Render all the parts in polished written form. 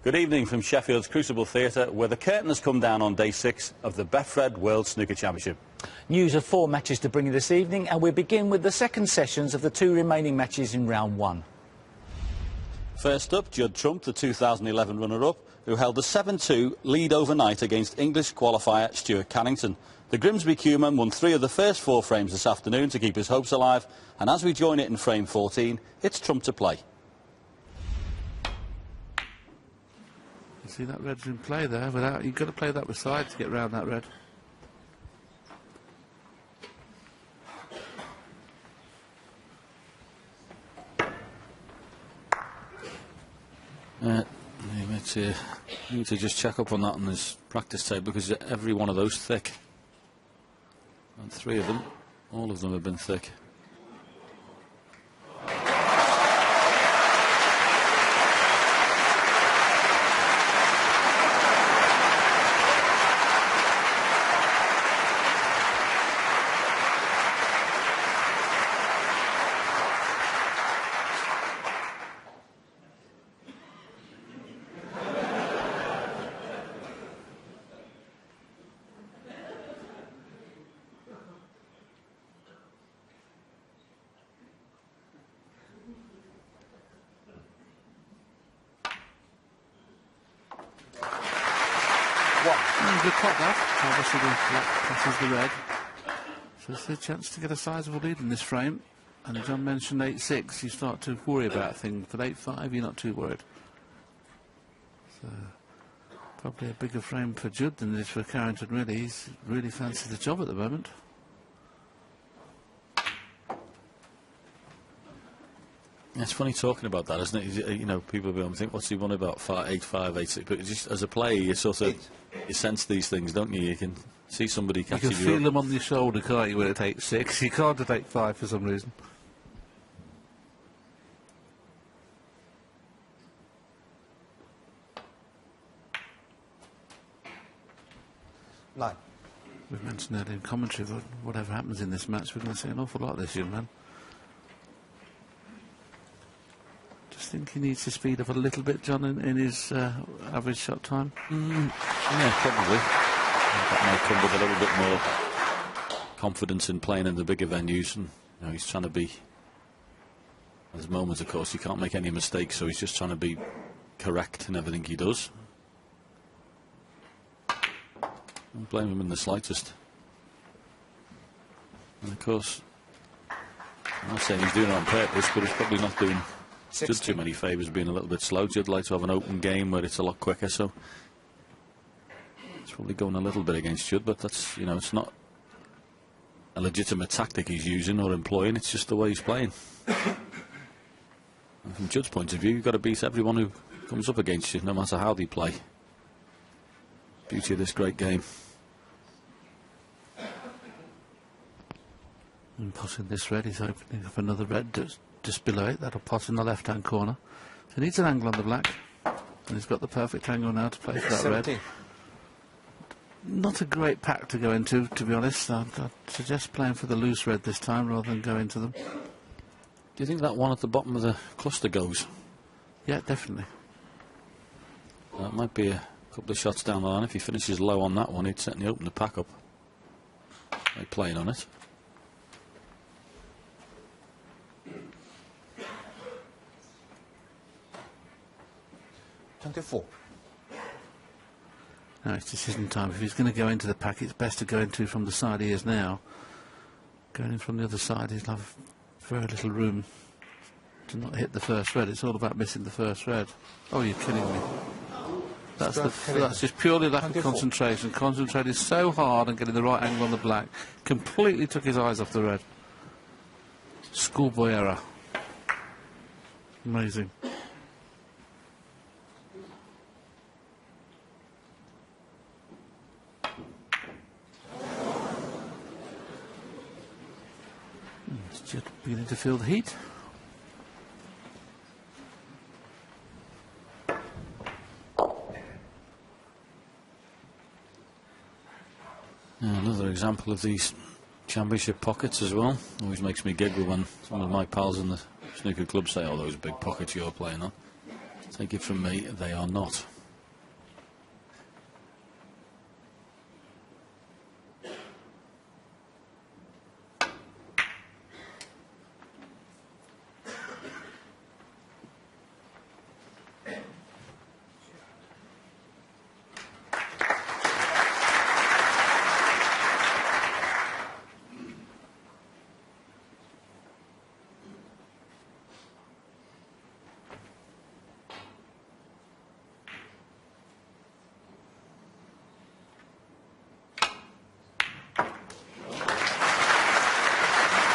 Good evening from Sheffield's Crucible Theatre, where the curtain has come down on day 6 of the Betfred World Snooker Championship. News of 4 matches to bring you this evening, and we begin with the second sessions of the 2 remaining matches in round 1. First up, Judd Trump, the 2011 runner-up, who held a 7-2 lead overnight against English qualifier Stuart Carrington. The Grimsby Q-man won 3 of the first 4 frames this afternoon to keep his hopes alive, and as we join it in frame 14, it's Trump to play. See that red's in play there. Without, you've got to play that with side to get round that red. You need to just check up on that on his practice tape, because every one of those thick. And 3 of them, all of them have been thick. Good pot that. Obviously the black passes the red. So it's a chance to get a sizable lead in this frame. And John mentioned 8-6, you start to worry about things. But 8-5, you're not too worried. So probably a bigger frame for Judd than it is for Carrington, really. He's really fancies the job at the moment. It's funny talking about that, isn't it? You know, people will think, what's he won about 8-5, 8-6? But just as a player, you sort of you sense these things, don't you? You can see somebody catching you. You can feel them on your shoulder, can't you, when it 8-6? You can't at 8-5 for some reason. Line. We've mentioned that in commentary, but whatever happens in this match, we're going to see an awful lot of this young man. I think he needs to speed up a little bit, John, in his average shot time. Yeah, probably. That might come with a little bit more confidence in playing in the bigger venues. And you know, he's trying to be. There's moments, of course, you can't make any mistakes, so he's just trying to be correct in everything he does. Don't blame him in the slightest. And of course, I'm not saying he's doing it on purpose, but he's probably not doing Judd too many favours, being a little bit slow. Judd likes to have an open game where it's a lot quicker, so it's probably going a little bit against Judd, but that's, you know, it's not a legitimate tactic he's using or employing, it's just the way he's playing. And from Judd's point of view, you've got to beat everyone who comes up against you, no matter how they play. Beauty of this great game. And potting this red, he's opening up another red just below it. That'll pot in the left-hand corner. So he needs an angle on the black. And he's got the perfect angle now to play for that 17. Red. Not a great pack to go into, to be honest. I'd suggest playing for the loose red this time rather than go into them. Do you think that one at the bottom of the cluster goes? Yeah, definitely. That might be a couple of shots down the line. If he finishes low on that one, he'd certainly open the pack up. They're playing on it. Now it's decision time. If he's going to go into the pack, it's best to go into from the side he is now. Going in from the other side, he'll have very little room to not hit the first red. It's all about missing the first red. Oh, you're kidding me. That's just purely lack of concentration. Concentrated so hard on getting the right angle on the black. Completely took his eyes off the red. Schoolboy error. Amazing. Just beginning to feel the heat. Another example of these championship pockets as well. Always makes me giggle when some of my pals in the snooker club say, "Oh, those big pockets you're playing on." Take it from me, they are not.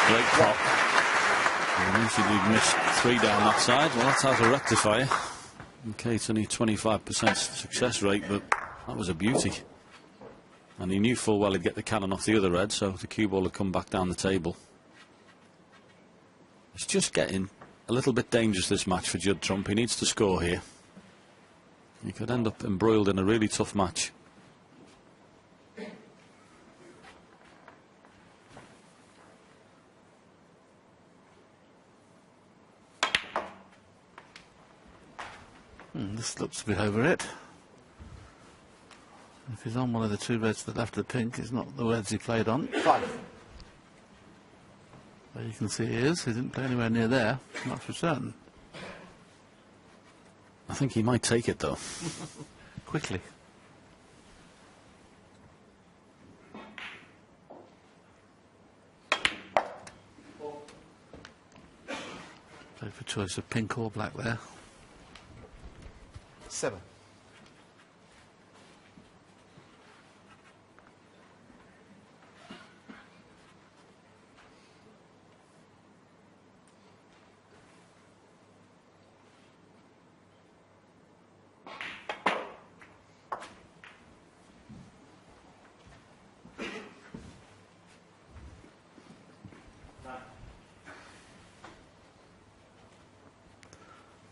Great pop. You've missed 3 down that side. Well, that's how to rectify it. Okay, it's only 25% success rate, but that was a beauty. And he knew full well he'd get the cannon off the other red, so the cue ball had come back down the table. It's just getting a little bit dangerous, this match, for Judd Trump. He needs to score here. He could end up embroiled in a really tough match. This looks a bit over it. If he's on one of the 2 reds to the left of the pink, it's not the reds he played on. 5. There you can see he is. He didn't play anywhere near there, that's for certain. I think he might take it, though. Quickly. Played for choice of pink or black there. 7.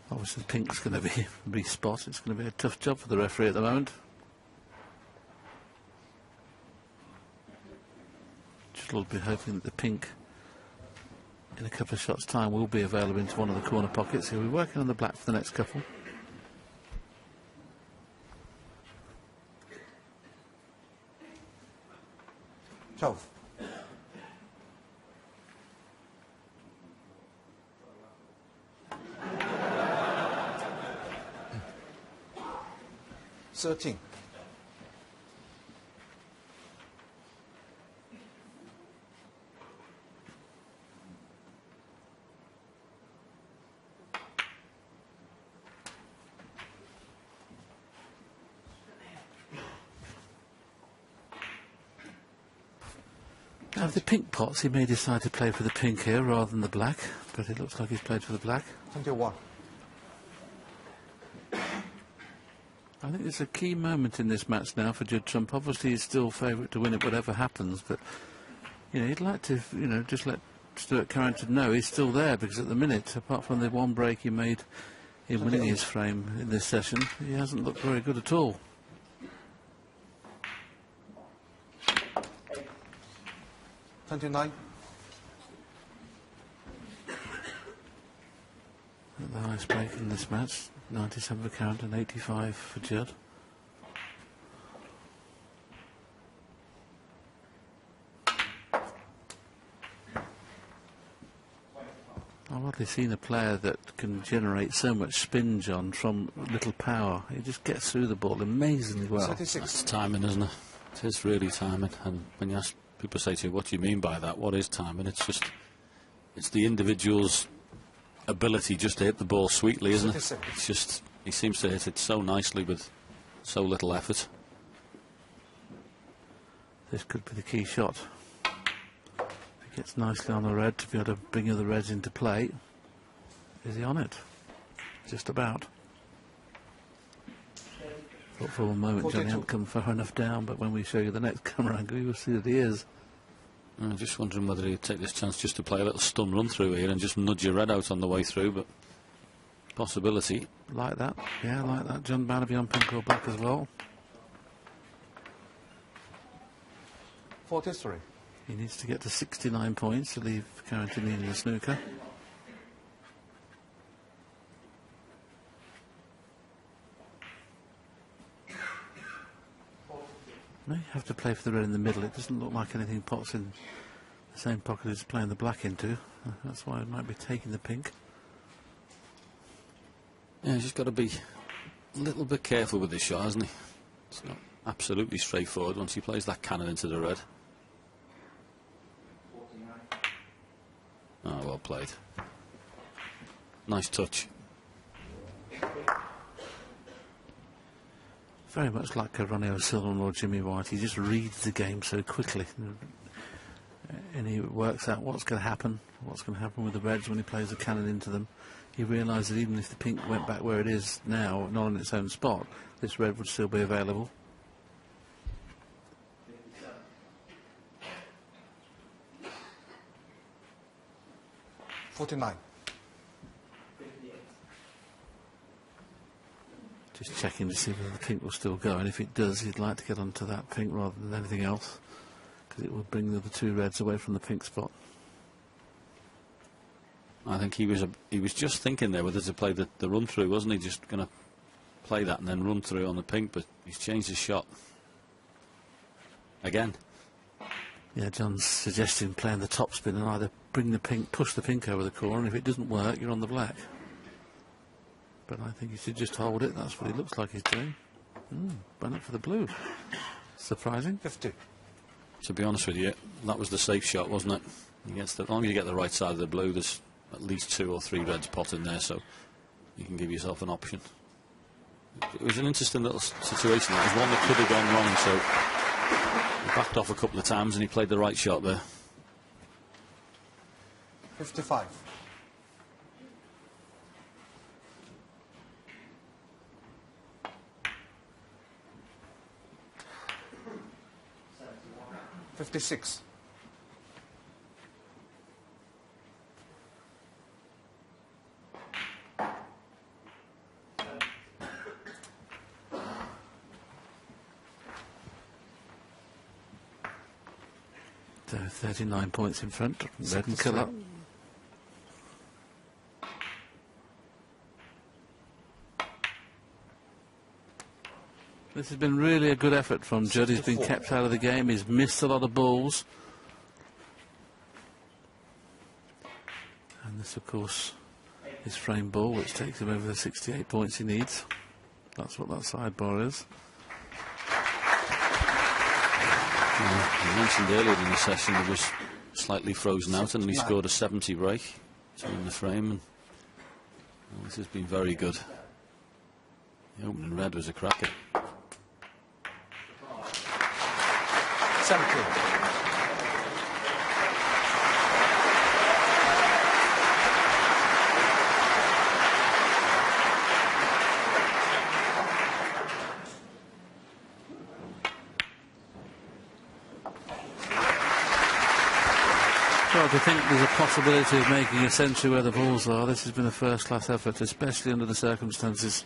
Obviously pink's going to be spot. It's going to be a tough job for the referee at the moment. Just a little bit hoping that the pink in a couple of shots time will be available into one of the corner pockets. He'll be working on the black for the next couple. Twelve. Thirteen. Now, of the pink pots, he may decide to play for the pink here rather than the black, but it looks like he's played for the black. 21. I think it's a key moment in this match now for Judd Trump. Obviously, he's still favourite to win it, whatever happens, but you know, he'd like to, you know, just let Stuart Carrington know he's still there, because at the minute, apart from the one break he made in winning his frame in this session, he hasn't looked very good at all. 29. At the highest break in this match, 97 for Carrington, 85 for Judd. I've hardly seen a player that can generate so much spin, John, from little power. He just gets through the ball amazingly well. 36. It's timing, isn't it? It is really timing. And when you ask, people say to you, what do you mean by that? What is timing? It's just, it's the individual's ability just to hit the ball sweetly, isn't it? It's just, he seems to hit it so nicely with so little effort. This could be the key shot. If he gets nicely on the red to be able to bring the reds into play. Is he on it? Just about. Thought for a moment Johnny hadn't come far enough down, but when we show you the next camera angle, you will see that he is. I'm just wondering whether he'd take this chance just to play a little stun run through here and just nudge your red out on the way through, but possibility. Like that, yeah, like that. John Bannaby on pink or black as well. 43. He needs to get to 69 points to leave Carrington leading the snooker. May have to play for the red in the middle. It doesn't look like anything pots in the same pocket as playing the black into. That's why it might be taking the pink. Yeah, he's just got to be a little bit careful with this shot, hasn't he? It's not absolutely straightforward once he plays that cannon into the red. Oh, well played. Nice touch. Very much like Ronnie O'Sullivan or Jimmy White. He just reads the game so quickly. And he works out what's going to happen with the reds when he plays the cannon into them. He realised that even if the pink went back where it is now, not in its own spot, this red would still be available. $49. Just checking to see whether the pink will still go, and if it does, he'd like to get onto that pink rather than anything else, because it would bring the other two reds away from the pink spot. I think he was just thinking there whether to play the run through, wasn't he? Just going to play that and then run through on the pink, but he's changed his shot again. Yeah, John's suggesting playing the top spin and either bring the pink, push the pink over the corner, and if it doesn't work, you're on the black. But I think he should just hold it. That's what he looks like he's doing. Run up for the blue. Surprising. 50. To be honest with you, that was the safe shot, wasn't it? As long as you get the right side of the blue, there's at least 2 or 3 reds pot in there, so you can give yourself an option. It was an interesting little situation. It was one that could have gone wrong, so he backed off a couple of times and he played the right shot there. 55. $56. So 39 points in front, red and colour. This has been really a good effort from Judd. He's been kept out of the game, he's missed a lot of balls. And this, of course, is frame ball, which takes him over the 68 points he needs. That's what that sidebar is. You mentioned earlier in the session it was slightly frozen out and he scored a 70 break to win the frame. And this has been very good. The opening red was a cracker. 70. Well, to think there's a possibility of making a century where the balls are, this has been a first-class effort, especially under the circumstances.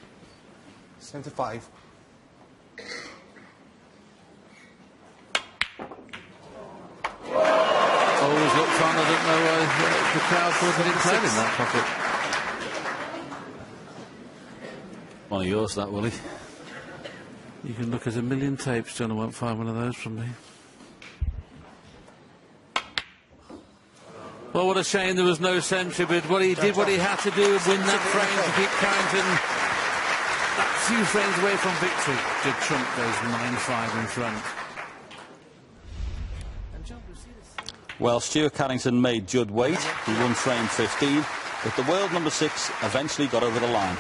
75. Always looked on, I don't know why the crowd thought that it played in that pocket. One of yours, that, Willie. You can look at a million tapes, John, I won't find one of those from me. Well, what a shame there was no century, but what he did, what he had to do, win that frame to keep Carrington a few frames away from victory. Judd Trump goes 9-5 in front. Well, Stuart Carrington made Judd wait. He won frame 15, but the world number 6 eventually got over the line.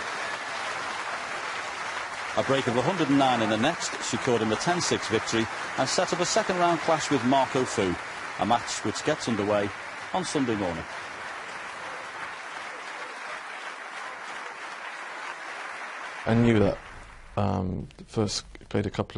A break of 109 in the next secured him a 10-6 victory and set up a second-round clash with Marco Fu, a match which gets underway on Sunday morning. I knew that first played a couple